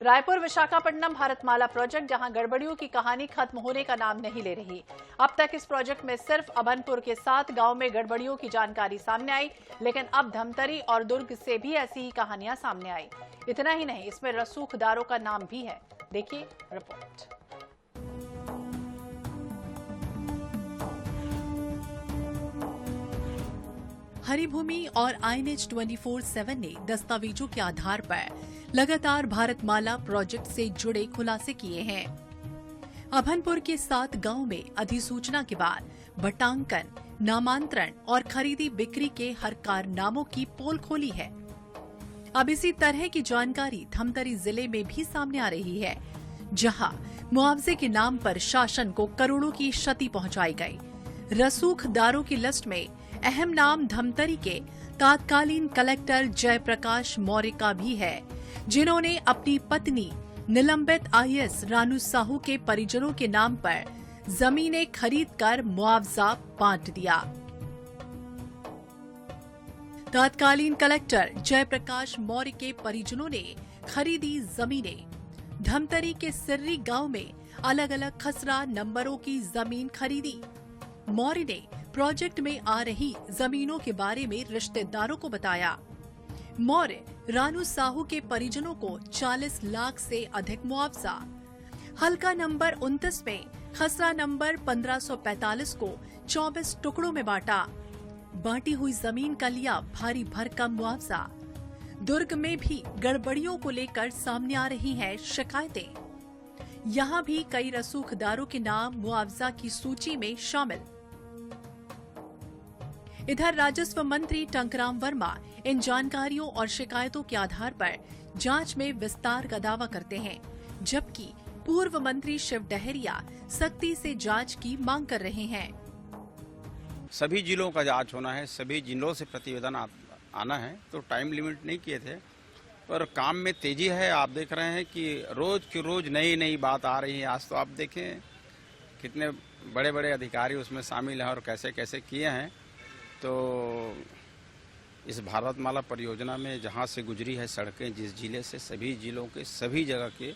Raipur Visakhapatnam Bharatmala project, जहां गड़बड़ियों की कहानी खत्म होने का नाम नहीं ले रही। अब तक इस प्रोजेक्ट में सिर्फ अभनपुर के 7 गांव में गड़बड़ियों की जानकारी सामने आई, लेकिन अब धमतरी और दुर्ग से भी ऐसी ही कहानियां सामने आई। इतना ही नहीं, इसमें रसूखदारों का नाम भी है। देखिए रिपोर्ट। हरिभूमि और INH 24/7 ने दस्तावेजों के आधार पर लगातार भारतमाला प्रोजेक्ट से जुड़े खुलासे किए हैं। अभनपुर के 7 गांव में अधिसूचना के बाद बटांकन, नामांतरण और खरीदी बिक्री के हर कारनामों की पोल खोली है। अब इसी तरह की जानकारी धमतरी जिले में भी सामने आ रही है, जहां मुआवजे के नाम पर शासन को करोड़ों की क्षति पहुंचाई गई। रसूखदारों की लिस्ट में अहम नाम धमतरी के तत्कालीन कलेक्टर जयप्रकाश मौर्य का भी है, जिन्होंने अपनी पत्नी निलंबित IAS रानू साहू के परिजनों के नाम पर जमीनें खरीदकर मुआवजा बांट दिया। तत्कालीन कलेक्टर जयप्रकाश मौर्य के परिजनों ने खरीदी जमीनें। धमतरी के सिर्री गांव में अलग अलग खसरा नंबरों की जमीन खरीदी। मौर्य ने प्रोजेक्ट में आ रही जमीनों के बारे में रिश्तेदारों को बताया। मौर्य रानू साहू के परिजनों को 40 लाख से अधिक मुआवजा। हल्का नंबर 29 में खसरा नंबर 1545 को 24 टुकड़ों में बांटा। बांटी हुई जमीन का लिया भारी भरकम मुआवजा। दुर्ग में भी गड़बड़ियों को लेकर सामने आ रही हैं शिकायतें। यहाँ भी कई रसूखदारों के नाम मुआवजा की सूची में शामिल। इधर राजस्व मंत्री टंकराम वर्मा इन जानकारियों और शिकायतों के आधार पर जांच में विस्तार का दावा करते हैं, जबकि पूर्व मंत्री शिव डहरिया सख्ती से जांच की मांग कर रहे हैं। सभी जिलों का जांच होना है, सभी जिलों से प्रतिवेदन आना है, तो टाइम लिमिट नहीं किए थे, पर काम में तेजी है। आप देख रहे हैं कि रोज की रोज नई नई बात आ रही है। आज तो आप देखें कितने बड़े बड़े अधिकारी उसमें शामिल हैं और कैसे कैसे किए हैं। तो इस भारतमाला परियोजना में जहां से गुजरी है सड़कें, जिस जिले से, सभी जिलों के सभी जगह के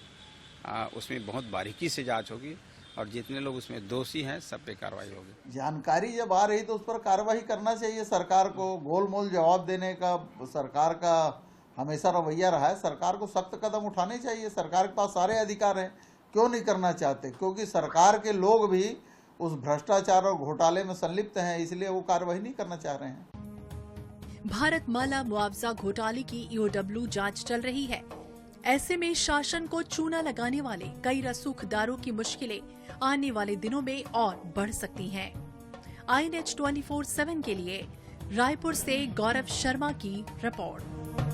उसमें बहुत बारीकी से जांच होगी और जितने लोग उसमें दोषी हैं सब पे कार्रवाई होगी। जानकारी जब आ रही तो उस पर कार्रवाई करना चाहिए। सरकार को गोलमोल जवाब देने का सरकार का हमेशा रवैया रहा है। सरकार को सख्त कदम उठाने चाहिए। सरकार के पास सारे अधिकार हैं, क्यों नहीं करना चाहते? क्योंकि सरकार के लोग भी उस भ्रष्टाचार और घोटाले में संलिप्त हैं, इसलिए वो कार्रवाई नहीं करना चाह रहे हैं। भारतमाला मुआवजा घोटाले की EOW जांच चल रही है। ऐसे में शासन को चूना लगाने वाले कई रसूखदारों की मुश्किलें आने वाले दिनों में और बढ़ सकती हैं। INH 24/7 के लिए रायपुर से गौरव शर्मा की रिपोर्ट।